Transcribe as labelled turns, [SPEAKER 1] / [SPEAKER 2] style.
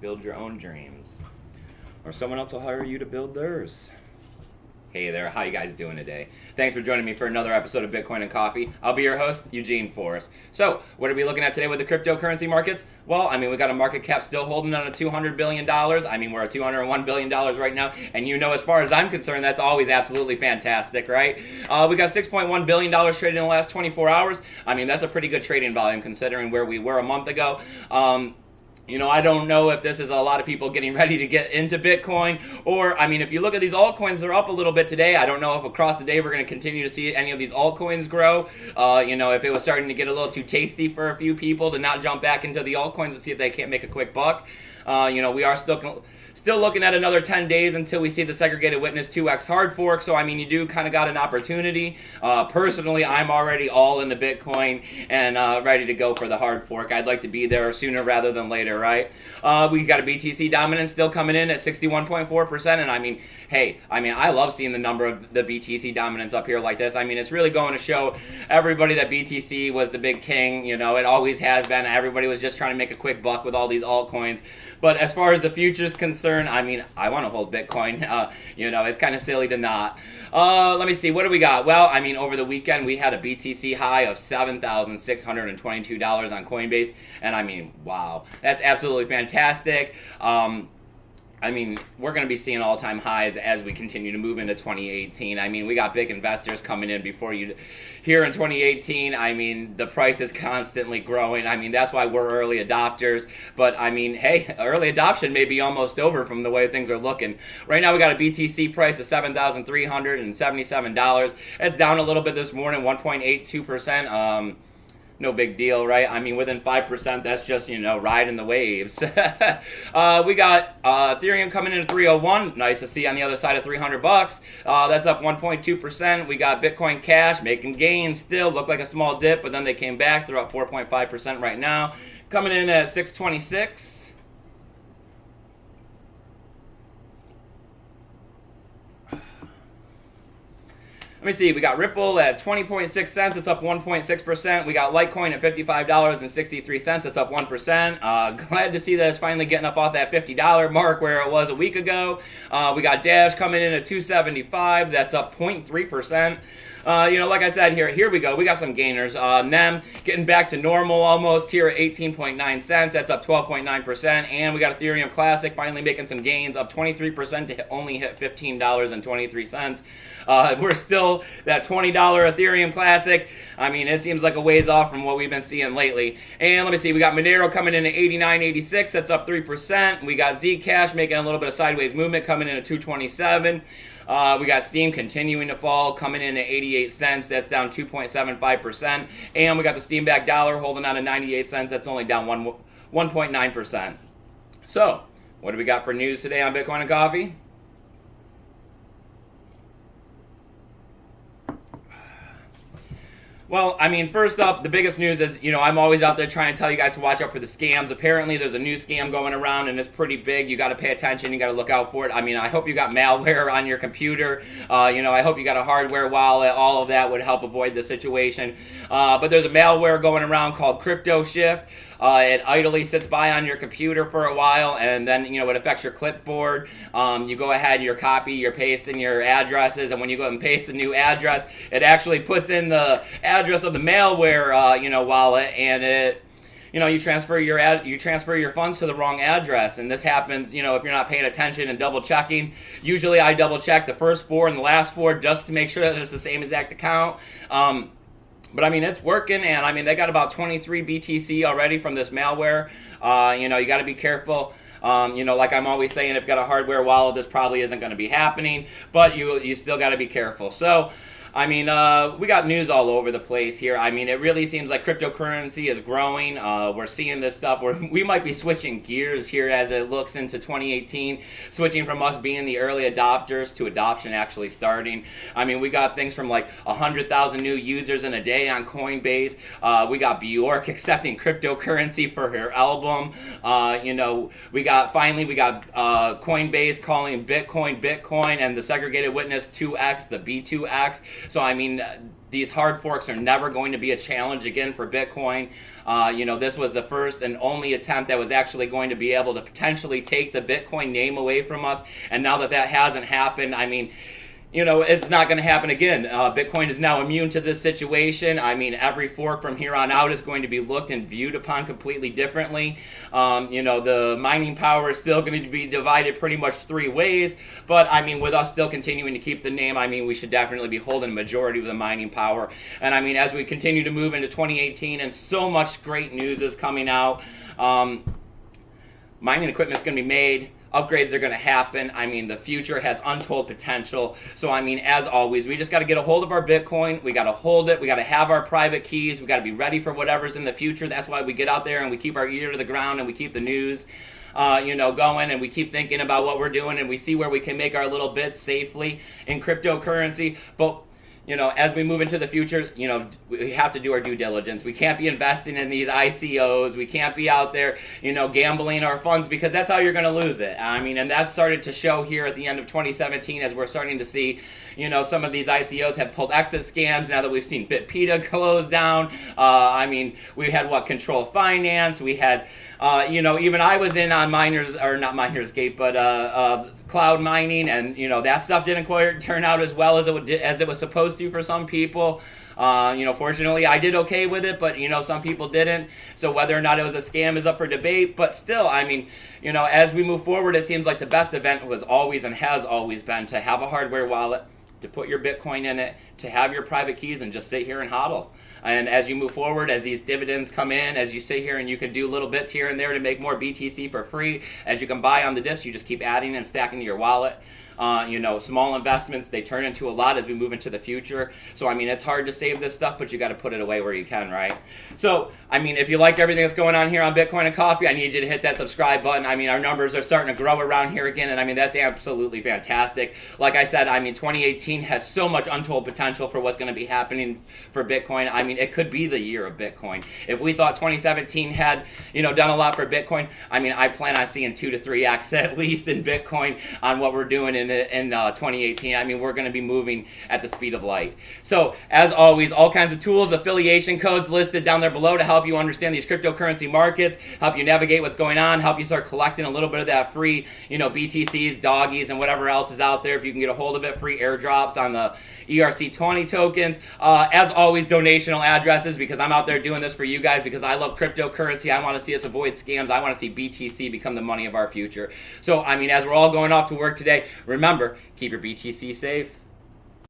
[SPEAKER 1] build your own dreams. Or someone else will hire you to build theirs. Hey there, how you guys doing today? Thanks for joining me for another episode of Bitcoin and Coffee. I'll be your host, Eugene Forrest. So, what are we looking at today with the cryptocurrency markets? Well, we got a market cap still holding on to $200 billion. We're at $201 billion right now. And as far as I'm concerned, that's always absolutely fantastic, right? We got $6.1 billion traded in the last 24 hours. That's a pretty good trading volume considering where we were a month ago. I don't know if this is a lot of people getting ready to get into Bitcoin, or, if you look at these altcoins, they're up a little bit today. I don't know if across the day we're going to continue to see any of these altcoins grow. If it was starting to get a little too tasty for a few people to not jump back into the altcoins and see if they can't make a quick buck. We are still looking at another 10 days until we see the segregated witness 2x hard fork. So, you do kind of got an opportunity. Personally, I'm already all in the Bitcoin and ready to go for the hard fork. I'd like to be there sooner rather than later, right? We got a BTC dominance still coming in at 61.4%. And I love seeing the number of the BTC dominance up here like this. It's really going to show everybody that BTC was the big king. It always has been. Everybody was just trying to make a quick buck with all these altcoins. But as far as the future is concerned, I want to hold Bitcoin. It's kind of silly to not. Let me see. What do we got? Well, over the weekend, we had a BTC high of $7,622 on Coinbase. And wow, that's absolutely fantastic. We're going to be seeing all-time highs as we continue to move into 2018. We got big investors coming in here in 2018. The price is constantly growing. That's why we're early adopters. But, hey, early adoption may be almost over from the way things are looking. Right now, we got a BTC price of $7,377. It's down a little bit this morning, 1.82%. No big deal, right? Within 5%, that's just, riding the waves. We got Ethereum coming in at 301. Nice to see on the other side of $300. That's up 1.2%. We got Bitcoin Cash making gains still. Looked like a small dip, but then they came back. They're up 4.5% right now. Coming in at 626. Let me see, we got Ripple at 20.6 cents, it's up 1.6%. We got Litecoin at $55.63, it's up 1%. Glad to see that it's finally getting up off that $50 mark where it was a week ago. We got Dash coming in at $275, that's up 0.3%. Like I said, here we go. We got some gainers. NEM getting back to normal almost here at 18.9 cents. That's up 12.9%. And we got Ethereum Classic finally making some gains, up 23% to only hit $15.23. We're still that $20 Ethereum Classic. It seems like a ways off from what we've been seeing lately. And let me see, we got Monero coming in at 89.86. That's up 3%. We got Zcash making a little bit of sideways movement, coming in at 227. We got Steam continuing to fall, coming in at 88 cents. That's down 2.75%. And we got the Steam back dollar holding on at 98 cents. That's only down 1.9%. So, what do we got for news today on Bitcoin and Coffee? Well, first up, the biggest news is, I'm always out there trying to tell you guys to watch out for the scams. Apparently, there's a new scam going around, and it's pretty big. You got to pay attention. You got to look out for it. I hope you got malware on your computer. I hope you got a hardware wallet. All of that would help avoid the situation. But there's a malware going around called Crypto Shift. It idly sits by on your computer for a while, and then, it affects your clipboard. You go ahead, you're pasting your addresses, and when you go and paste a new address, it actually puts in the address of the malware, wallet, and it, you transfer your funds to the wrong address. And this happens, if you're not paying attention and double checking. Usually I double check the first four and the last four just to make sure that it's the same exact account. But it's working, and they got about 23 BTC already from this malware. You got to be careful. Like I'm always saying, if you've got a hardware wallet, this probably isn't going to be happening, but you still got to be careful. So, we got news all over the place here. It really seems like cryptocurrency is growing. We're seeing this stuff where we might be switching gears here as it looks into 2018, switching from us being the early adopters to adoption actually starting. We got things from like 100,000 new users in a day on Coinbase. We got Bjork accepting cryptocurrency for her album. We got Coinbase calling Bitcoin, and the segregated witness 2x, the B2X. So, these hard forks are never going to be a challenge again for Bitcoin. This was the first and only attempt that was actually going to be able to potentially take the Bitcoin name away from us. And now that that hasn't happened, I mean, it's not going to happen again. Bitcoin is now immune to this situation. I mean, every fork from here on out is going to be looked and viewed upon completely differently. The mining power is still going to be divided pretty much 3 ways. But, I mean, with us still continuing to keep the name, I mean, we should definitely be holding a majority of the mining power. And, I mean, as we continue to move into 2018 and so much great news is coming out, mining equipment is going to be made. Upgrades are going to happen. I mean, the future has untold potential. So, I mean, as always, we just got to get a hold of our Bitcoin. We got to hold it. We got to have our private keys. We got to be ready for whatever's in the future. That's why we get out there and we keep our ear to the ground and we keep the news, going, and we keep thinking about what we're doing, and we see where we can make our little bits safely in cryptocurrency. But as we move into the future, we have to do our due diligence. We can't be investing in these ICOs. We can't be out there, gambling our funds, because that's how you're going to lose it. I mean, and that started to show here at the end of 2017 as we're starting to see, some of these ICOs have pulled exit scams now that we've seen BitPeta close down. I mean, we had Control Finance. We had, even I was in on Minersgate, but cloud mining, and that stuff didn't quite turn out as well as it was supposed to for some people. Fortunately I did okay with it, but some people didn't. So whether or not it was a scam is up for debate. But still, I mean, as we move forward, it seems like the best event was always and has always been to have a hardware wallet, to put your Bitcoin in it, to have your private keys, and just sit here and hodl. And as you move forward, as these dividends come in, as you sit here and you can do little bits here and there to make more BTC for free, as you can buy on the dips, you just keep adding and stacking to your wallet. Small investments, they turn into a lot as we move into the future. So, I mean, it's hard to save this stuff, but you got to put it away where you can, right? So, I mean, if you liked everything that's going on here on Bitcoin and Coffee, I need you to hit that subscribe button. I mean, our numbers are starting to grow around here again, and I mean, that's absolutely fantastic. Like I said, I mean, 2018 has so much untold potential for what's going to be happening for Bitcoin. I mean, it could be the year of Bitcoin. If we thought 2017 had, done a lot for Bitcoin, I mean, I plan on seeing 2 to 3x at least in Bitcoin on what we're doing in 2018. I mean, we're going to be moving at the speed of light. So, as always, all kinds of tools, affiliation codes listed down there below to help you understand these cryptocurrency markets, help you navigate what's going on, help you start collecting a little bit of that free, BTCs, doggies, and whatever else is out there. If you can get a hold of it, free airdrops on the ERC20 tokens. As always, donational addresses, because I'm out there doing this for you guys, because I love cryptocurrency. I want to see us avoid scams. I want to see BTC become the money of our future. So, I mean, as we're all going off to work today, remember, keep your BTC safe.